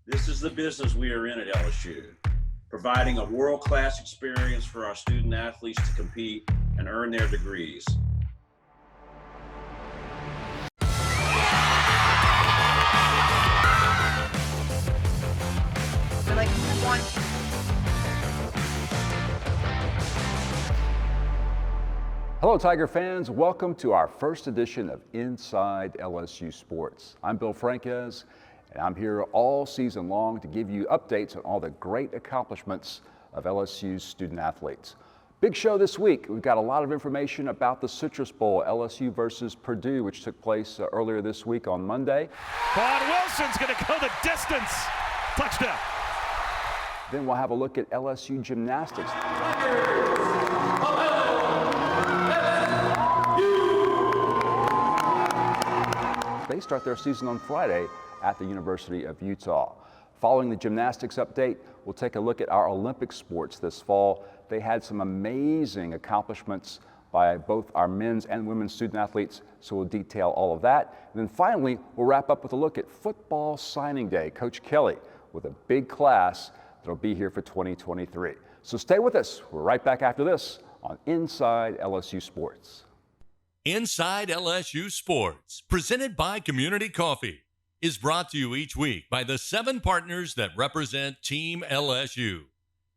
This is the business we are in at LSU, providing a world-class experience for our student athletes to compete and earn their degrees. Hello, Tiger fans. Welcome to our first edition of Inside LSU Sports. I'm Bill Franquez, and I'm here all season long to give you updates on all the great accomplishments of LSU's student athletes. Big show this week. We've got a lot of information about the Citrus Bowl, LSU versus Purdue, which took place earlier this week on Monday. Vaughn Wilson's going to go the distance. Touchdown. Then we'll have a look at LSU gymnastics. They start their season on Friday at the University of Utah. Following the gymnastics update, we'll take a look at our Olympic sports this fall. They had some amazing accomplishments by both our men's and women's student athletes, so we'll detail all of that. And then finally, we'll wrap up with a look at football signing day. Coach Kelly with a big class that'll be here for 2023. So stay with us. We're right back after this on Inside LSU Sports. Inside LSU Sports, presented by Community Coffee, is brought to you each week by the 7 partners that represent Team LSU.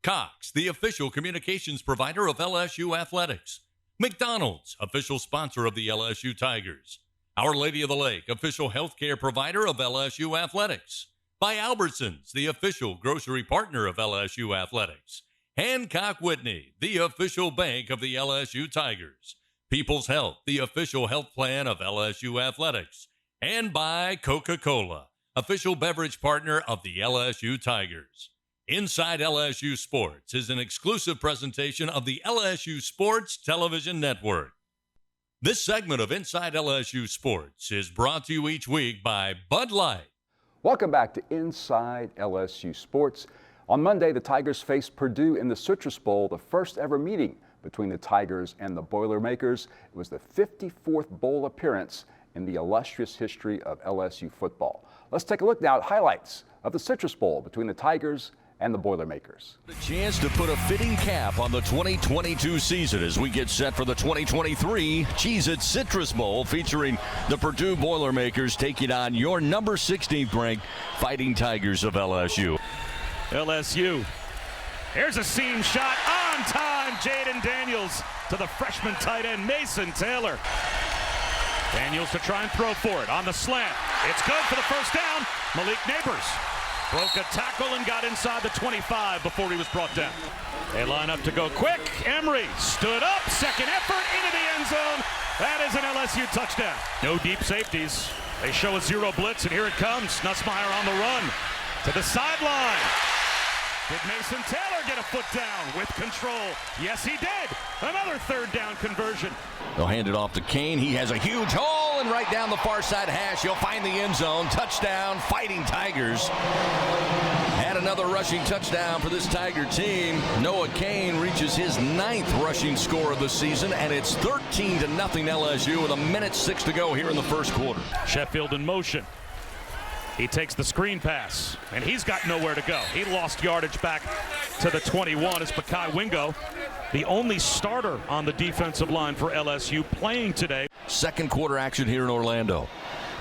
Cox, the official communications provider of LSU Athletics. McDonald's, official sponsor of the LSU Tigers. Our Lady of the Lake, official healthcare provider of LSU Athletics. By Albertsons, the official grocery partner of LSU Athletics. Hancock Whitney, the official bank of the LSU Tigers. People's Health, the official health plan of LSU Athletics. And by Coca-Cola, official beverage partner of the LSU Tigers. Inside LSU Sports is an exclusive presentation of the LSU Sports Television Network. This segment of Inside LSU Sports is brought to you each week by Bud Light. Welcome back to Inside LSU Sports. On Monday, the Tigers faced Purdue in the Citrus Bowl, the first ever meeting between the Tigers and the Boilermakers. It was the 54th bowl appearance in the illustrious history of LSU football. Let's take a look now at highlights of the Citrus Bowl between the Tigers and the Boilermakers. The chance to put a fitting cap on the 2022 season as we get set for the 2023 Cheez-It Citrus Bowl, featuring the Purdue Boilermakers taking on your number 16th ranked Fighting Tigers of LSU. LSU. Here's a seam shot on time. Jaden Daniels to the freshman tight end Mason Taylor. Daniels to try and throw for it on the slant. It's good for the first down. Malik Neighbors broke a tackle and got inside the 25 before he was brought down. They line up to go quick. Emery stood up. Second effort into the end zone. That is an LSU touchdown. No deep safeties. They show a zero blitz, and here it comes. Nussmeier on the run to the sideline. Did Mason Taylor get a foot down with control? Yes, he did. Another third down conversion. They'll hand it off to Kane. He has a huge hole, and right down the far side hash, he'll find the end zone. Touchdown, Fighting Tigers. And another rushing touchdown for this Tiger team. Noah Kane reaches his 9th rushing score of the season, and it's 13-0 LSU with 1:06 to go here in the first quarter. Sheffield in motion. He takes the screen pass, and he's got nowhere to go. He lost yardage back to the 21 as Bakai Wingo, the only starter on the defensive line for LSU, playing today. Second quarter action here in Orlando.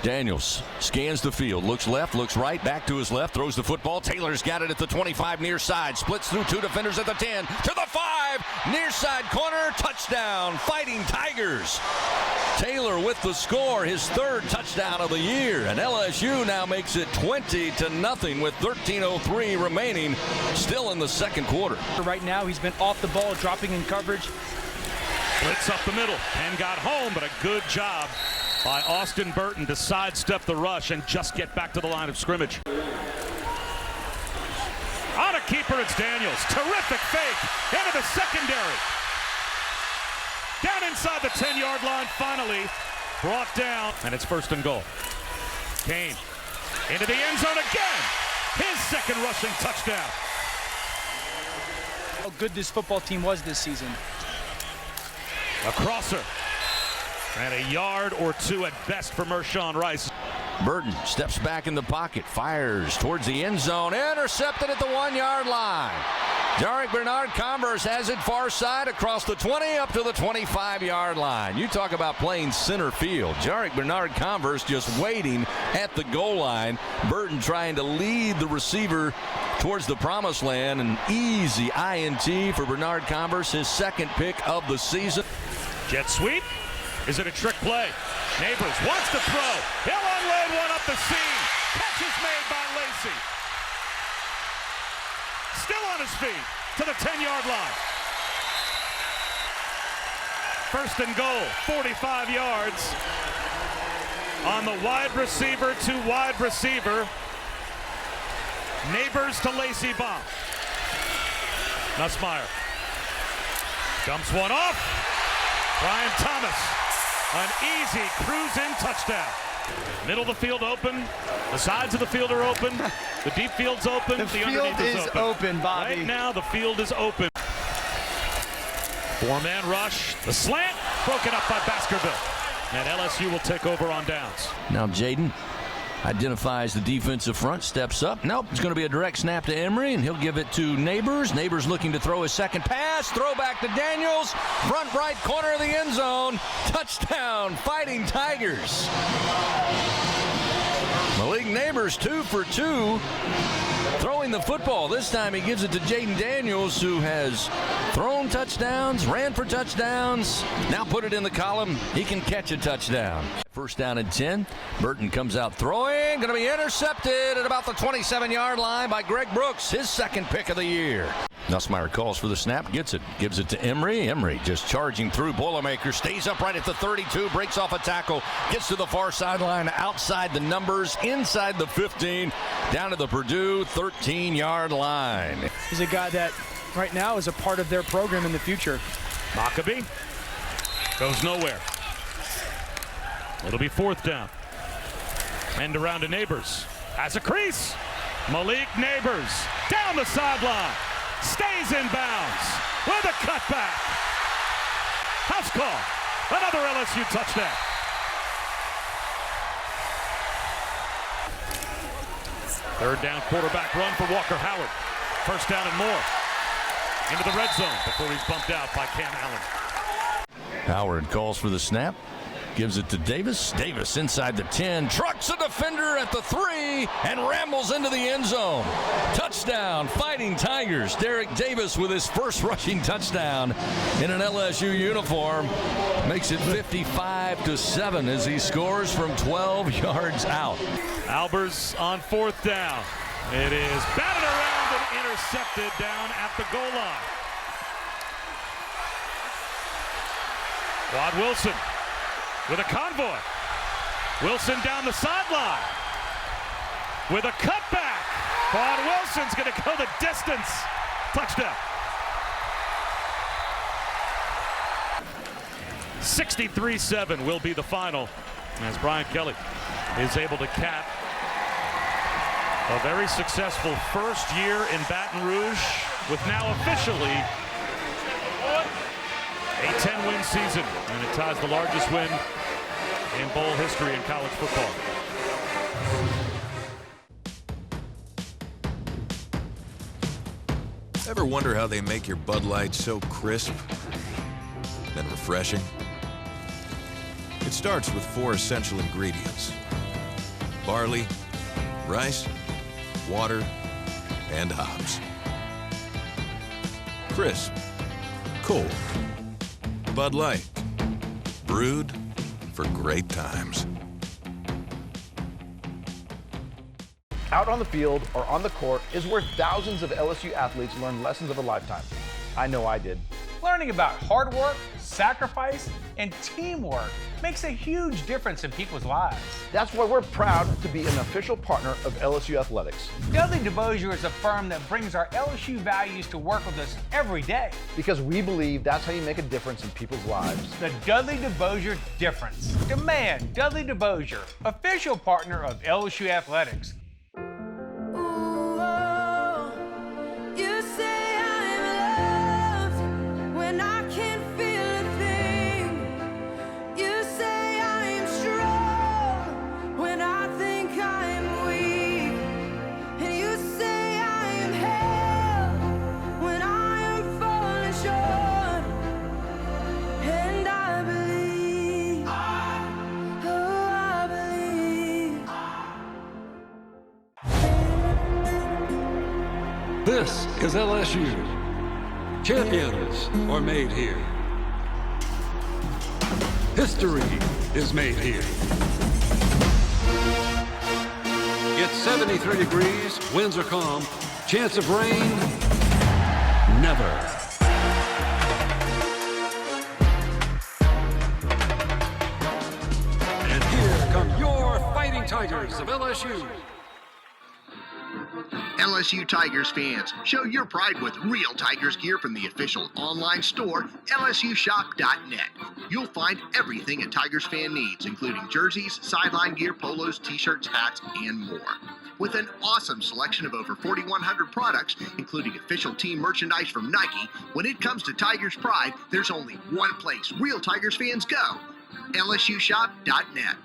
Daniels scans the field, looks left, looks right, back to his left, throws the football. Taylor's got it at the 25 near side, splits through 2 defenders at the 10, to the 5, near side corner, touchdown, Fighting Tigers. Taylor with the score, his 3rd touchdown of the year, and LSU now makes it 20-0 with 13:03 remaining, still in the second quarter. Right now, he's been off the ball, dropping in coverage. Blitz up the middle and got home, but a good job by Austin Burton to sidestep the rush and just get back to the line of scrimmage. On a keeper, it's Daniels. Terrific fake into the secondary. Down inside the 10-yard line, finally brought down, and it's 1st and goal. Kane into the end zone again. His 2nd rushing touchdown. How good this football team was this season. A crosser. And a yard or 2 at best for Mershawn Rice. Burton steps back in the pocket, fires towards the end zone, intercepted at the 1-yard line. Jarek Bernard-Converse has it far side across the 20 up to the 25-yard line. You talk about playing center field. Jarek Bernard-Converse just waiting at the goal line. Burton trying to lead the receiver towards the promised land. An easy INT for Bernard-Converse, his second pick of the season. Jet sweep. Is it a trick play? Neighbors wants to throw. He'll unload one up the seam. Catch is made by Lacey. Still on his feet to the 10-yard line. First and goal, 45 yards on the wide receiver to wide receiver. Neighbors to Lacey Baum. Nussmeier dumps one off. Brian Thomas, an easy cruise-in touchdown. Middle of the field open. The sides of the field are open. The deep field's open. The field is open, Bobby. Right now, the field is open. Four-man rush. The slant broken up by Baskerville. And LSU will take over on downs. Now Jaden identifies the defensive front, steps up. Nope, it's going to be a direct snap to Emery, and he'll give it to Neighbors. Neighbors looking to throw his second pass. Throw back to Daniels. Front right corner of the end zone. Touchdown, Fighting Tigers. Malik Neighbors 2 for 2. Throwing the football. This time he gives it to Jaden Daniels, who has thrown touchdowns, ran for touchdowns. Now put it in the column. He can catch a touchdown. First down and 10. Burton comes out throwing. Going to be intercepted at about the 27-yard line by Greg Brooks, his second pick of the year. Nussmeier calls for the snap, gets it, gives it to Emery. Emery just charging through. Boilermaker stays upright at the 32, breaks off a tackle, gets to the far sideline, outside the numbers, inside the 15, down to the Purdue 13-yard line. He's a guy that right now is a part of their program in the future. Maccabee goes nowhere. It'll be fourth down. End around to Neighbors. Has a crease. Malik Neighbors down the sideline. Stays in bounds with a cutback. House call. Another LSU touchdown. Third down quarterback run for Walker Howard. First down and more. Into the red zone before he's bumped out by Cam Allen. Howard calls for the snap. Gives it to Davis. Davis inside the 10. Trucks a defender at the 3 and rambles into the end zone. Touchdown, Fighting Tigers. Derek Davis with his first rushing touchdown in an LSU uniform. Makes it 55-7 as he scores from 12 yards out. Albers on fourth down. It is batted around and intercepted down at the goal line. Quad Wilson with a convoy. Wilson down the sideline with a cutback. Quad Wilson's going to go the distance. Touchdown. 63-7 will be the final as Brian Kelly is able to cap a very successful first year in Baton Rouge with now officially a 10-win season, and it ties the largest win in bowl history in college football. Ever wonder how they make your Bud Light so crisp and refreshing? It starts with 4 essential ingredients: barley, rice, water, and hops. Crisp, cold, Bud Light, brewed for great times. Out on the field or on the court is where thousands of LSU athletes learn lessons of a lifetime. I know I did. Learning about hard work, sacrifice, and teamwork makes a huge difference in people's lives. That's why we're proud to be an official partner of LSU Athletics. Dudley DeBosier is a firm that brings our LSU values to work with us every day. Because we believe that's how you make a difference in people's lives. The Dudley DeBosier difference. Demand Dudley DeBosier, official partner of LSU Athletics. When I This is LSU. Champions are made here. History is made here. It's 73 degrees, winds are calm, chance of rain, never. And here come your Fighting Tigers of LSU. LSU Tigers fans, show your pride with real Tigers gear from the official online store, lsushop.net. You'll find everything a Tigers fan needs, including jerseys, sideline gear, polos, t-shirts, hats, and more. With an awesome selection of over 4,100 products, including official team merchandise from Nike, when it comes to Tigers pride, there's only one place real Tigers fans go, lsushop.net.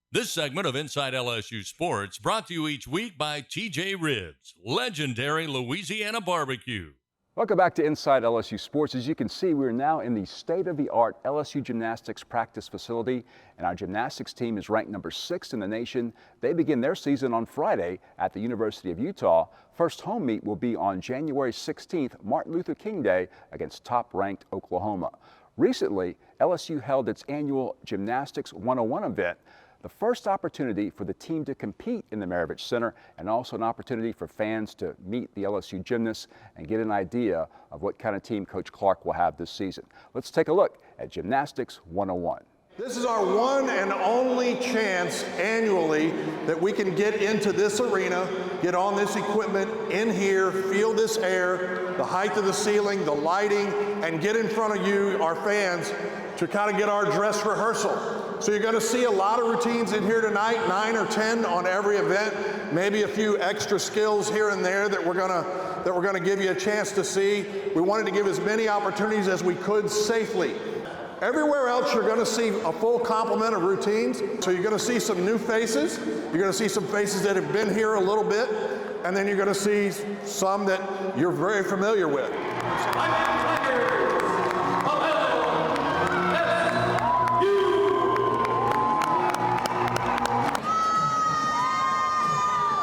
This segment of Inside LSU Sports brought to you each week by TJ Ribs, legendary Louisiana barbecue. Welcome back to Inside LSU Sports. As you can see, we're now in the state-of-the-art LSU Gymnastics practice facility, and our gymnastics team is ranked number 6 in the nation. They begin their season on Friday at the University of Utah. First home meet will be on January 16th, Martin Luther King Day, against top-ranked Oklahoma. Recently, LSU held its annual Gymnastics 101 event, the first opportunity for the team to compete in the Maravich Center, and also an opportunity for fans to meet the LSU gymnasts and get an idea of what kind of team Coach Clark will have this season. Let's take a look at Gymnastics 101. This is our one and only chance annually that we can get into this arena, get on this equipment in here, feel this air, the height of the ceiling, the lighting, and get in front of you, our fans, to kind of get our dress rehearsal. So you're going to see a lot of routines in here tonight, 9 or 10 on every event, maybe a few extra skills here and there that we're going to give you a chance to see. We wanted to give as many opportunities as we could safely. Everywhere else you're going to see a full complement of routines. So you're going to see some new faces. You're going to see some faces that have been here a little bit, and then you're going to see some that you're very familiar with.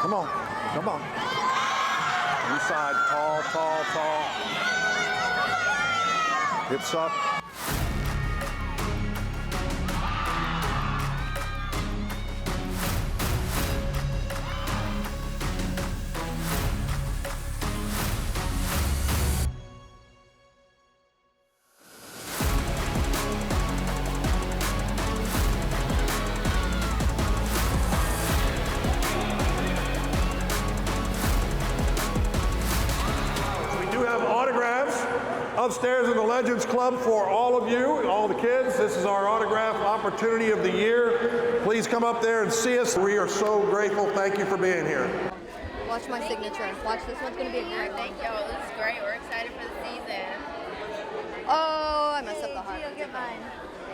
Come on. Inside, tall. Hips up. Upstairs in the Legends Club for all of you, all the kids. This is our autograph opportunity of the year. Please come up there and see us. We are so grateful. Thank you for being here. Watch my signature. Watch, this one's going to be a great one. Thank you. This is great. We're excited for the season. Oh, I messed up the heart. You'll get mine.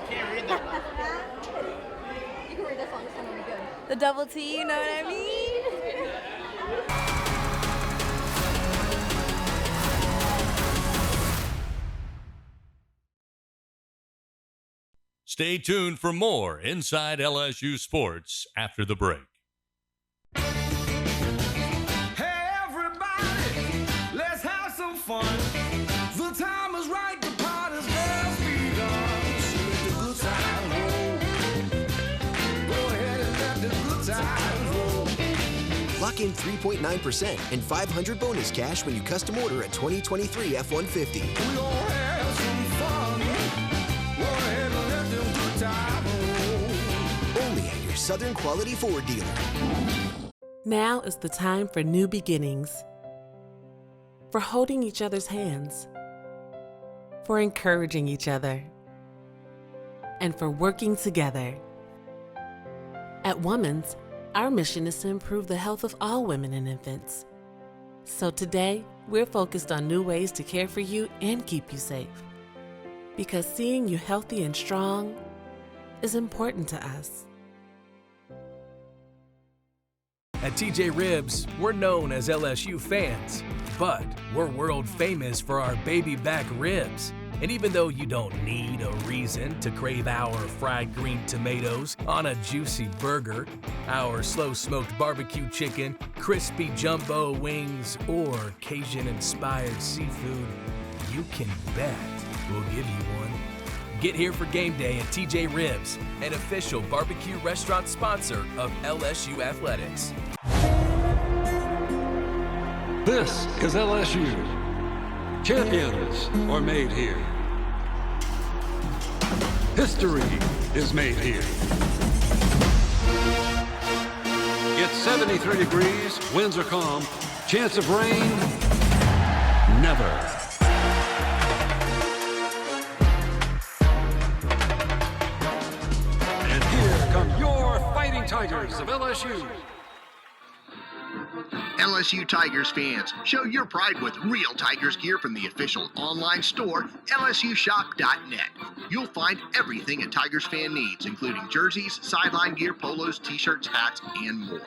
Can't read that. You can read this one. This one will be good. The double T, you know what I mean? Stay tuned for more Inside LSU Sports after the break. Hey everybody, let's have some fun. The time is right, the party's just begun. Let the good times roll. Go ahead and let the good times roll. Lock in 3.9% and $500 bonus cash when you custom order a 2023 F-150. We gon' have some fun. Go ahead and let them good times roll. Only at your Southern Quality Ford dealer. Now is the time for new beginnings. For holding each other's hands. For encouraging each other. And for working together. At Woman's, our mission is to improve the health of all women and infants. So today, we're focused on new ways to care for you and keep you safe. Because seeing you healthy and strong is important to us. At TJ Ribs, we're known as LSU fans, but we're world famous for our baby back ribs. And even though you don't need a reason to crave our fried green tomatoes on a juicy burger, our slow-smoked barbecue chicken, crispy jumbo wings, or Cajun-inspired seafood, you can bet we'll give you one. Get here for game day at TJ Ribs, an official barbecue restaurant sponsor of LSU Athletics. This is LSU. Champions are made here. History is made here. It's 73 degrees, winds are calm, chance of rain, never. And here come your Fighting Tigers of LSU. LSU Tigers fans, show your pride with real Tigers gear from the official online store, LSUshop.net. You'll find everything a Tigers fan needs, including jerseys, sideline gear, polos, t-shirts, hats, and more.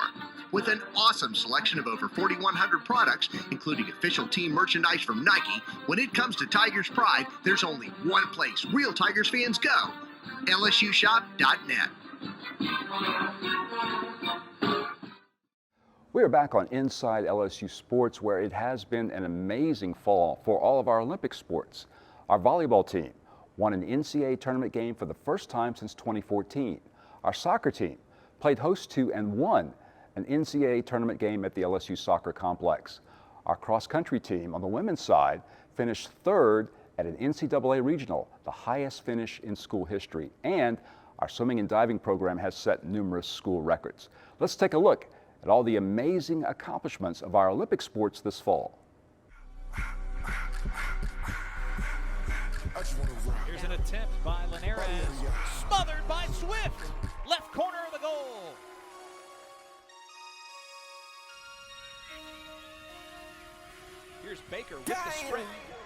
With an awesome selection of over 4,100 products, including official team merchandise from Nike, when it comes to Tigers pride, there's only one place real Tigers fans go, LSUshop.net. We are back on Inside LSU Sports, where it has been an amazing fall for all of our Olympic sports. Our volleyball team won an NCAA tournament game for the first time since 2014. Our soccer team played host to and won an NCAA tournament game at the LSU Soccer Complex. Our cross-country team on the women's side finished third at an NCAA regional, the highest finish in school history. And our swimming and diving program has set numerous school records. Let's take a look at all the amazing accomplishments of our Olympic sports this fall. Here's an attempt by Linares, smothered by Swift, left corner of the goal. Here's Baker with the sprint.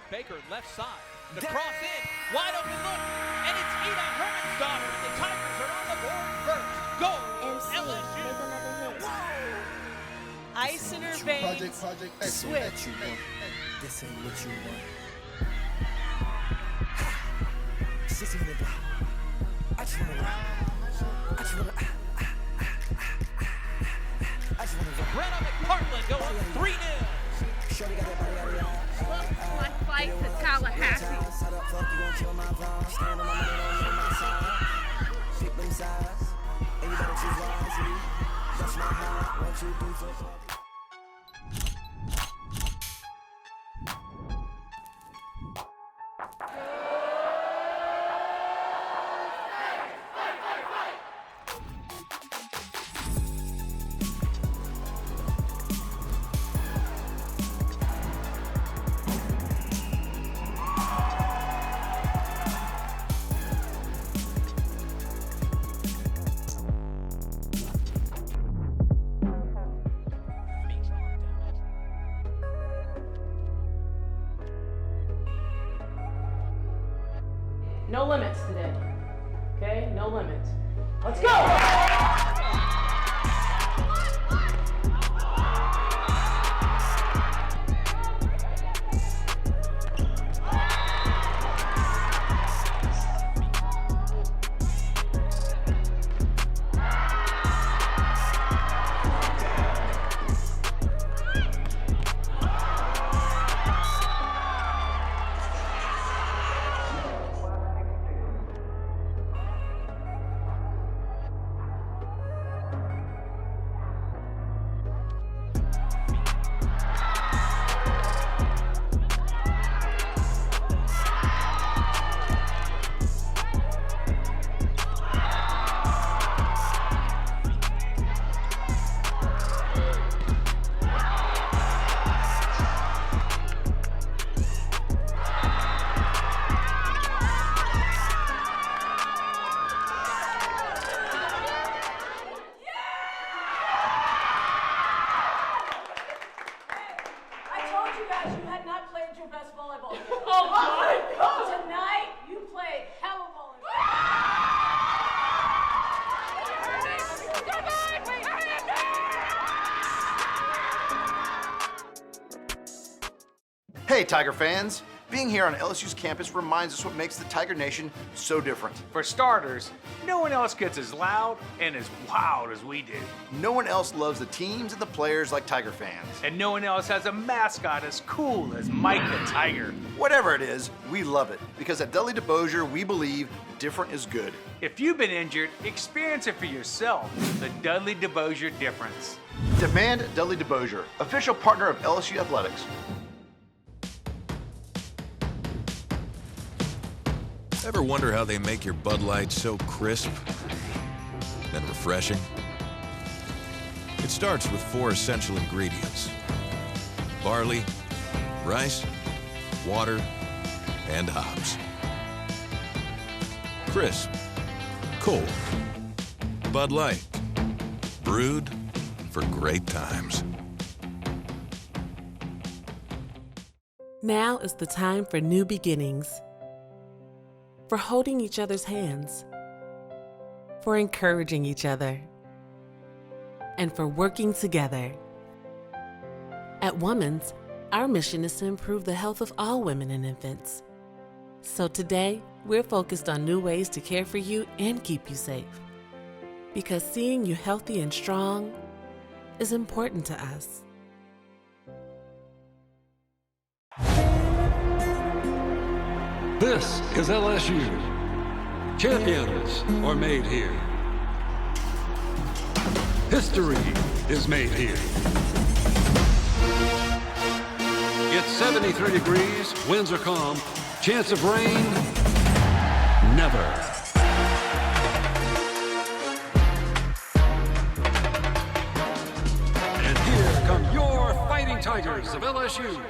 Baker left side, the cross in, wide open look, and it's Ida Hermansdottir. The Tigers are on the board first. Goal, LSU. Ice in her veins. Swift. This ain't what you want. Brenna McPartland going 3-0. My flight to Tallahassee. No limits today, okay? No limits. Let's go! Hey Tiger fans, Being here on LSU's campus reminds us what makes the Tiger Nation so different. For starters, no one else gets as loud and as wild as we do. No one else loves the teams and the players like Tiger fans. And no one else has a mascot as cool as Mike the Tiger. Whatever it is, we love it, because at Dudley DeBosier, we believe different is good. If you've been injured, experience it for yourself. The Dudley DeBosier difference. Demand Dudley DeBosier, official partner of LSU Athletics. Ever wonder how they make your Bud Light so crisp, then refreshing? It starts with 4 essential ingredients: barley, rice, water, and hops. Crisp, cold, Bud Light, brewed for great times. Now is the time for new beginnings. For holding each other's hands. For encouraging each other. And for working together. At Women's, our mission is to improve the health of all women and infants. So today, we're focused on new ways to care for you and keep you safe. Because seeing you healthy and strong is important to us. This is LSU. Champions are made here. History is made here. It's 73 degrees, winds are calm, chance of rain, never. And here come your Fighting Tigers of LSU.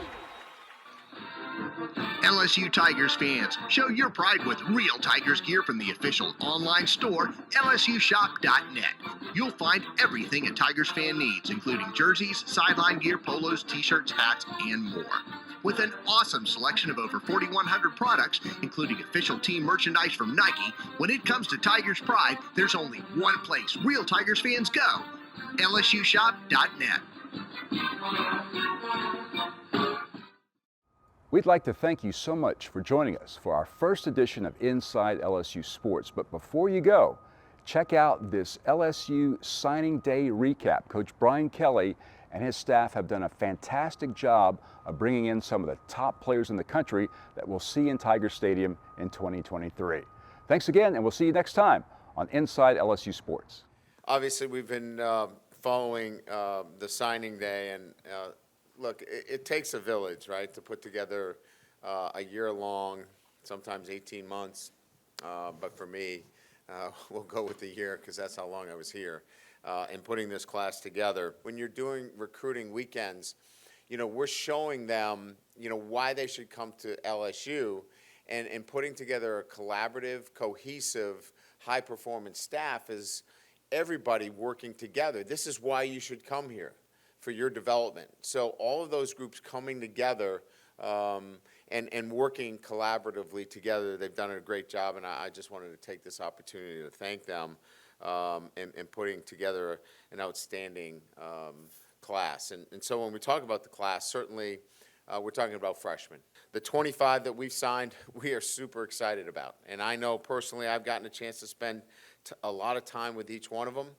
LSU Tigers fans, show your pride with real Tigers gear from the official online store, LSUshop.net. You'll find everything a Tigers fan needs, including jerseys, sideline gear, polos, t-shirts, hats, and more. With an awesome selection of over 4,100 products, including official team merchandise from Nike, when it comes to Tigers pride, there's only one place real Tigers fans go, LSUshop.net. We'd like to thank you so much for joining us for our first edition of Inside LSU Sports. But before you go, check out this LSU Signing Day recap. Coach Brian Kelly and his staff have done a fantastic job of bringing in some of the top players in the country that we'll see in Tiger Stadium in 2023. Thanks again, and we'll see you next time on Inside LSU Sports. Obviously, we've been following the signing day, and look, it takes a village, right, to put together a year-long, sometimes 18 months. But for me, we'll go with the year because that's how long I was here. And putting this class together. When you're doing recruiting weekends, you know, we're showing them, you know, why they should come to LSU, and putting together a collaborative, cohesive, high-performance staff is everybody working together. This is why you should come here, for your development. So all of those groups coming together and working collaboratively together, they've done a great job, and I just wanted to take this opportunity to thank them in putting together an outstanding class. And so when we talk about the class, certainly we're talking about freshmen. The 25 that we've signed, we are super excited about. And I know personally I've gotten a chance to spend a lot of time with each one of them.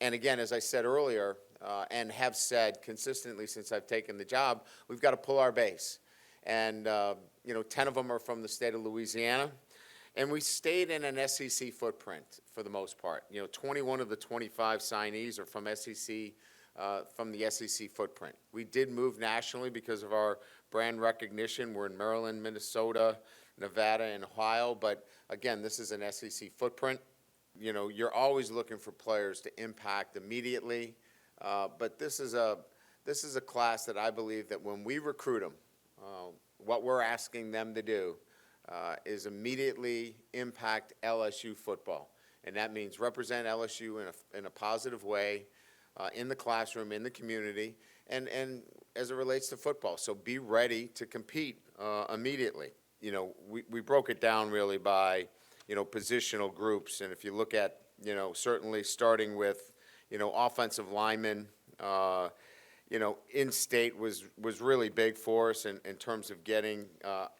And again, as I said earlier, and have said consistently since I've taken the job, we've got to pull our base. And, you know, 10 of them are from the state of Louisiana. And we stayed in an SEC footprint for the most part. You know, 21 of the 25 signees are from the SEC footprint. We did move nationally because of our brand recognition. We're in Maryland, Minnesota, Nevada, and Ohio. But, again, this is an SEC footprint. You know, you're always looking for players to impact immediately. But this is a class that I believe that when we recruit them, what we're asking them to do is immediately impact LSU football. And that means represent LSU in a positive way in the classroom, in the community, and as it relates to football. So be ready to compete immediately. You know, we broke it down really by, you know, positional groups. And if you look at, you know, certainly starting with, you know, offensive linemen, in-state was really big for us in terms of getting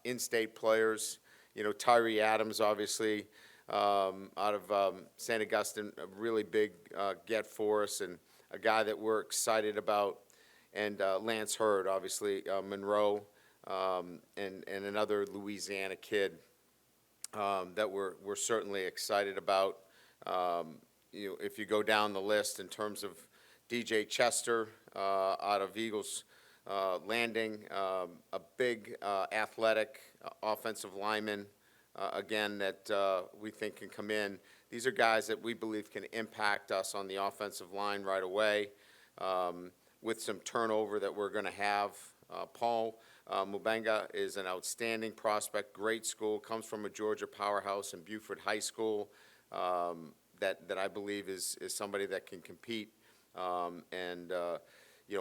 in-state players. Tyree Adams, obviously, out of St. Augustine, a really big get for us, and a guy that we're excited about. And Lance Hurd, obviously, Monroe, and another Louisiana kid that we're certainly excited about. If you go down the list in terms of DJ Chester out of Eagles Landing, a big athletic offensive lineman, again, that we think can come in. These are guys that we believe can impact us on the offensive line right away with some turnover that we're going to have. Paul Mubenga is an outstanding prospect, great school, comes from a Georgia powerhouse in Buford High School, that I believe is somebody that can compete and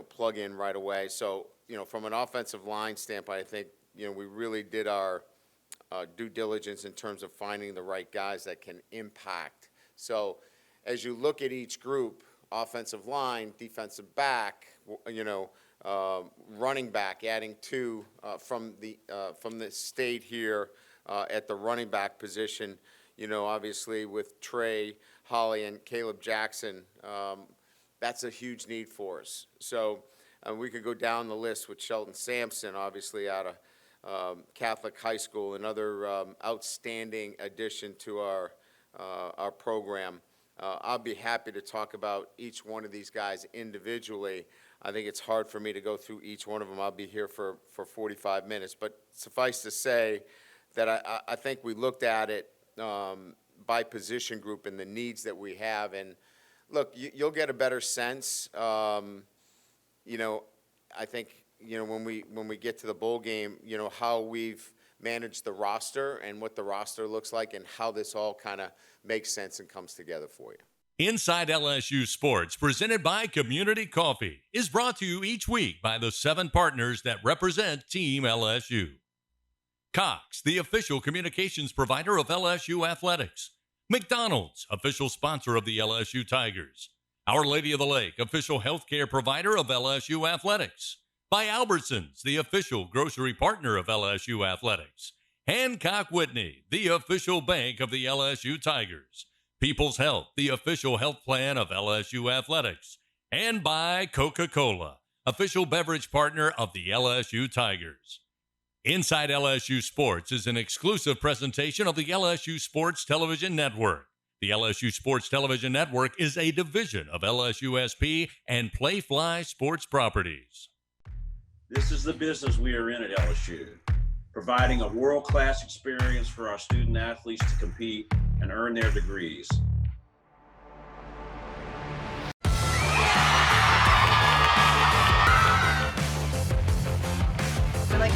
plug in right away. So, from an offensive line standpoint, I think, we really did our due diligence in terms of finding the right guys that can impact. So as you look at each group, offensive line, defensive back, running back, adding two from the state here at the running back position, obviously with Trey, Holly, and Caleb Jackson, that's a huge need for us. So we could go down the list with Shelton Sampson, obviously out of Catholic High School, another outstanding addition to our program. I'll be happy to talk about each one of these guys individually. I think it's hard for me to go through each one of them. I'll be here for 45 minutes. But suffice to say that I think we looked at it by position group and the needs that we have. And look, you'll get a better sense. I think, when we get to the bowl game, how we've managed the roster and what the roster looks like and how this all kind of makes sense and comes together for you. Inside LSU Sports, presented by Community Coffee, is brought to you each week by the 7 partners that represent Team LSU. Cox, the official communications provider of LSU Athletics. McDonald's, official sponsor of the LSU Tigers. Our Lady of the Lake, official healthcare provider of LSU Athletics. By Albertsons, the official grocery partner of LSU Athletics. Hancock Whitney, the official bank of the LSU Tigers. People's Health, the official health plan of LSU Athletics. And by Coca-Cola, official beverage partner of the LSU Tigers. Inside LSU Sports is an exclusive presentation of the LSU Sports Television Network. The LSU Sports Television Network is a division of LSUSP and Playfly Sports Properties. This is the business we are in at LSU, providing a world-class experience for our student athletes to compete and earn their degrees. Like,